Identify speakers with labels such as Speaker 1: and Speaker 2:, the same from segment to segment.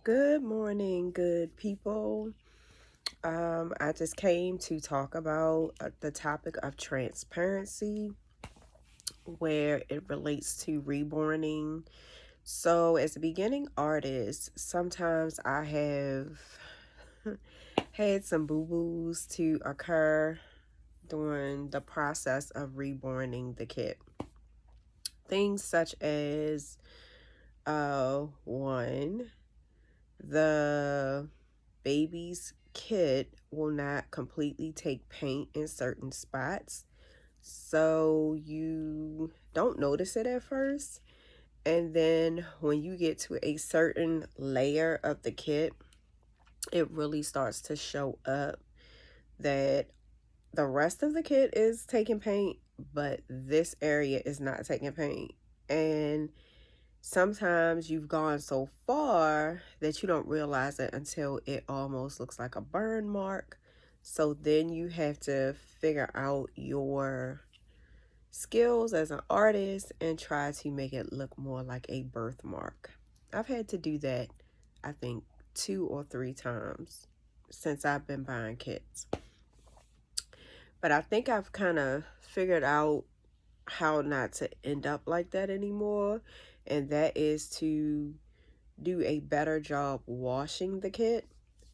Speaker 1: Good morning, good people. I just came to talk about the topic of transparency, where it relates to reborning. So, as a beginning artist, sometimes I have had some boo boos to occur during the process of reborning the kit. Things such as, one, the baby's kit will not completely take paint in certain spots. So you don't notice it at first. And then when you get to a certain layer of the kit, it really starts to show up that the rest of the kit is taking paint, but this area is not taking paint. And sometimes you've gone so far that you don't realize it until it almost looks like a burn mark. So then you have to figure out your skills as an artist and try to make it look more like a birthmark. I've had to do that, I think, 2 or 3 times since I've been buying kits. But I think I've kind of figured out how not to end up like that anymore, and that is to do a better job washing the kit,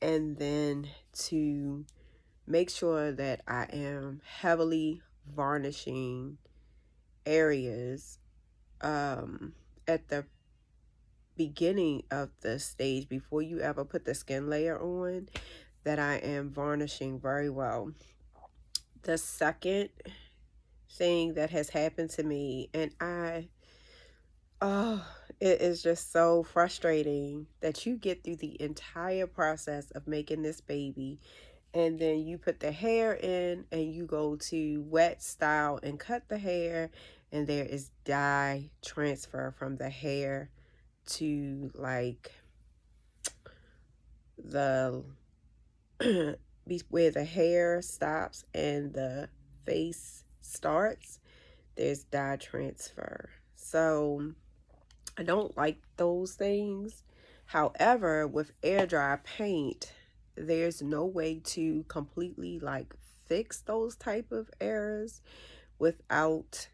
Speaker 1: and then to make sure that I am heavily varnishing areas at the beginning of the stage before you ever put the skin layer on, that I am varnishing very well. The second thing that has happened to me, and oh, it is just so frustrating that you get through the entire process of making this baby, and then you put the hair in and you go to wet style and cut the hair, and there is dye transfer from the hair to like the where the hair stops and the face starts. There's dye transfer. So I don't like those things. However, with air dry paint, there's no way to completely like fix those type of errors without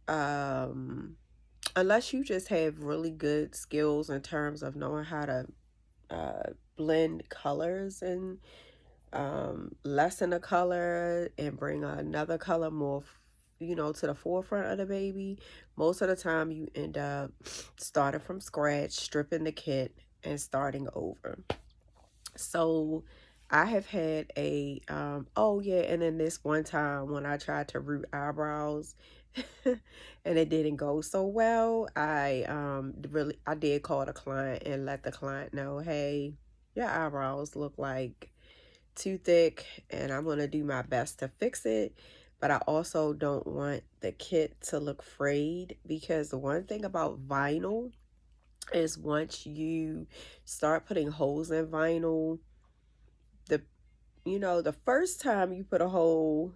Speaker 1: unless you just have really good skills in terms of knowing how to blend colors and lessen a color and bring another color more to the forefront of the baby. Most of the time you end up starting from scratch, stripping the kit and starting over. So I have had a oh yeah, and then this one time when I tried to root eyebrows and it didn't go so well, I did call the client and let the client know, hey, your eyebrows look like too thick and I'm going to do my best to fix it. But I also don't want the kit to look frayed, because the one thing about vinyl is once you start putting holes in vinyl, the the first time you put a hole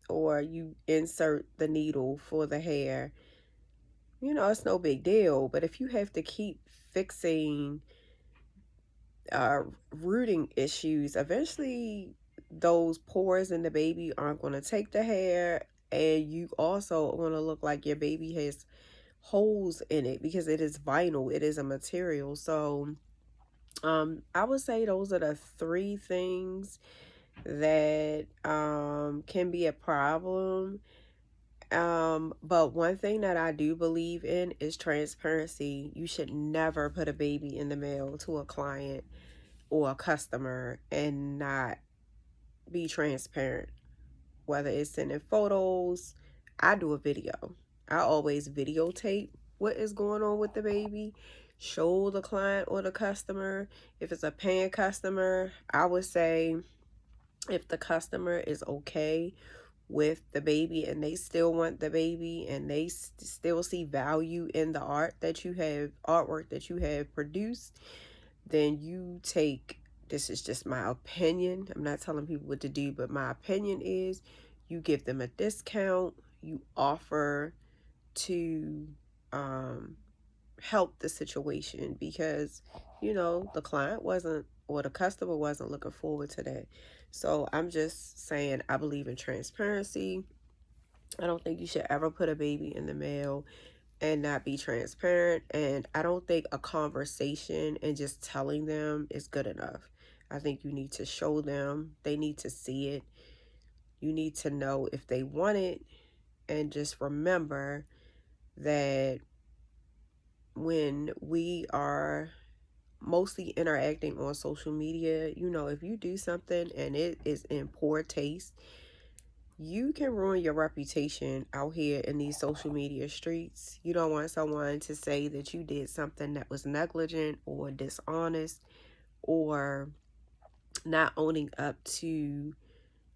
Speaker 1: or you insert the needle for the hair, it's no big deal. But if you have to keep fixing uh, rooting issues, eventually those pores in the baby aren't going to take the hair, and you also want to look like your baby has holes in it because it is vinyl, it is a material. So I would say those are the three things that can be a problem. But one thing that I do believe in is transparency. You should never put a baby in the mail to a client or a customer and not be transparent. Whether it's sending photos, I do a video. I always videotape what is going on with the baby, show the client or the customer. If it's a paying customer, I would say if the customer is okay with the baby and they still want the baby and they still see value in the artwork that you have produced, then you take, this is just my opinion, I'm not telling people what to do, but my opinion is you give them a discount, you offer to help the situation, because the client wasn't, or the customer wasn't looking forward to that. So I'm just saying, I believe in transparency. I don't think you should ever put a baby in the mail and not be transparent. And I don't think a conversation and just telling them is good enough. I think you need to show them, they need to see it. You need to know if they want it. And just remember that when we are mostly interacting on social media, if you do something and it is in poor taste, you can ruin your reputation out here in these social media streets. You don't want someone to say that you did something that was negligent or dishonest, or not owning up to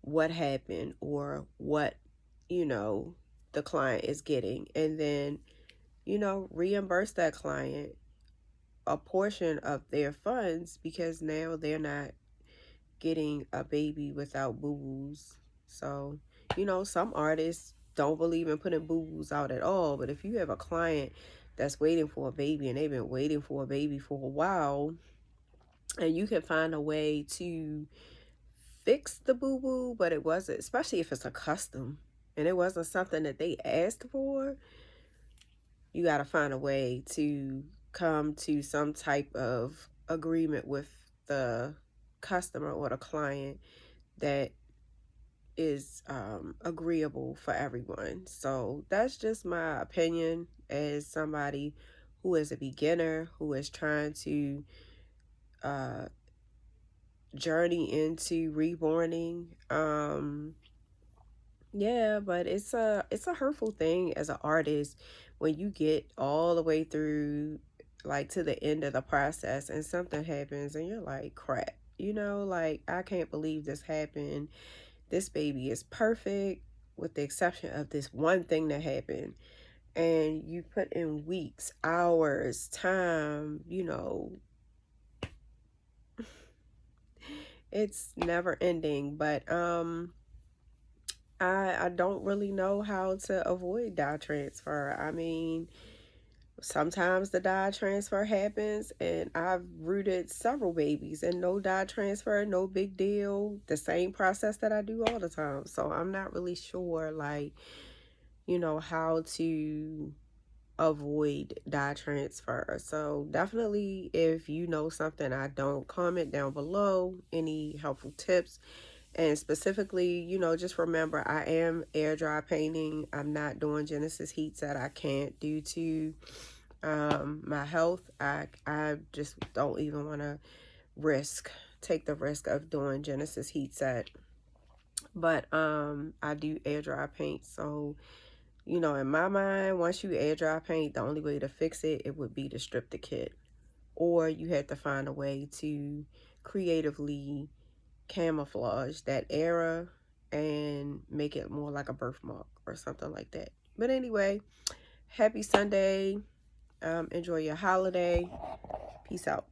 Speaker 1: what happened, or what, you know, the client is getting. And then, reimburse that client a portion of their funds, because now they're not getting a baby without boo-boos. So, some artists don't believe in putting boo-boos out at all, but if you have a client that's waiting for a baby and they've been waiting for a baby for a while, and you can find a way to fix the boo-boo, but it wasn't, especially if it's a custom and it wasn't something that they asked for, you got to find a way to come to some type of agreement with the customer or the client that is agreeable for everyone. So that's just my opinion as somebody who is a beginner, who is trying to uh, journey into reborning. Yeah, but it's a hurtful thing as an artist when you get all the way through, like, to the end of the process and something happens and you're like, crap, like, I can't believe this happened. This baby is perfect with the exception of this one thing that happened. And you put in weeks, hours, time, it's never ending. But I don't really know how to avoid dye transfer. I mean, sometimes the dye transfer happens, and I've rooted several babies, and no dye transfer, no big deal. The same process that I do all the time. So I'm not really sure, like, how to avoid dye transfer. So definitely, if you know something I don't, comment down below any helpful tips. And specifically, just remember, I am air dry painting. I'm not doing Genesis heat set. I can't due to my health. I just don't even want to take the risk of doing Genesis heat set. But I do air dry paint. So, in my mind, once you air dry paint, the only way to fix it would be to strip the kit, or you have to find a way to creatively camouflage that era and make it more like a birthmark or something like that. But anyway, happy Sunday. Enjoy your holiday. Peace out.